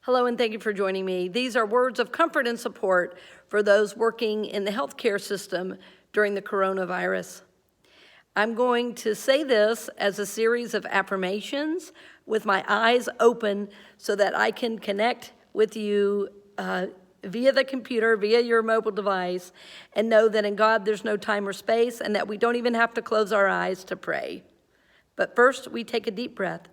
Hello, and thank you for joining me. These are words of comfort and support for those working in the healthcare system during the coronavirus. I'm going to say this as a series of affirmations with my eyes open so that I can connect with you via the computer, via your mobile device, and know that in God there's no time or space and that we don't even have to close our eyes to pray. But first, we take a deep breath.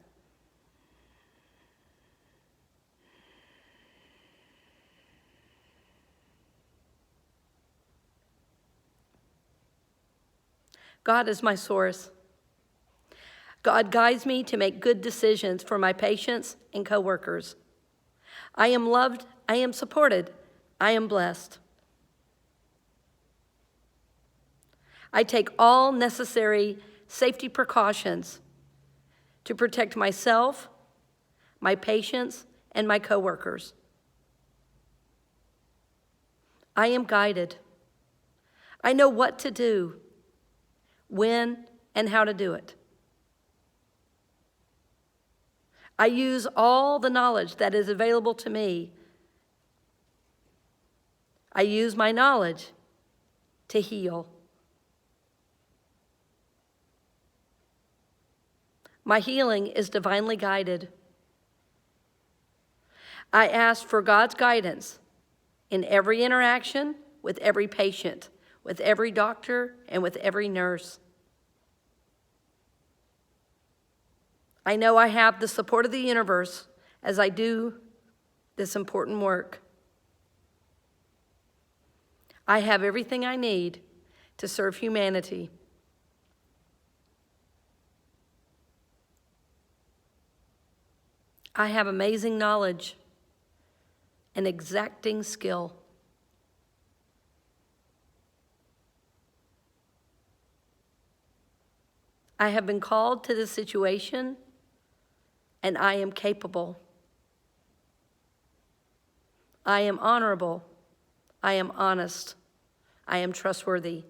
God is my source. God guides me to make good decisions for my patients and coworkers. I am loved, I am supported, I am blessed. I take all necessary safety precautions to protect myself, my patients, and my coworkers. I am guided. I know what to do, when, and how to do it. I use all the knowledge that is available to me. I use my knowledge to heal. My healing is divinely guided. I ask for God's guidance in every interaction with every patient, with every doctor, and with every nurse. I know I have the support of the universe as I do this important work. I have everything I need to serve humanity. I have amazing knowledge and exacting skill. I have been called to this situation, and I am capable. I am honorable. I am honest. I am trustworthy.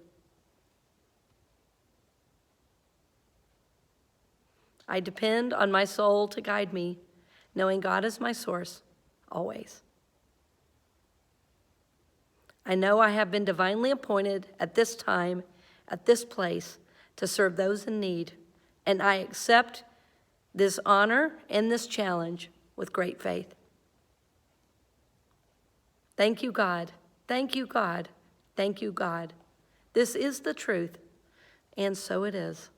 I depend on my soul to guide me, knowing God is my source, always. I know I have been divinely appointed at this time, at this place, to serve those in need, and I accept this honor and this challenge with great faith. Thank you, God. Thank you, God. Thank you, God. This is the truth, and so it is.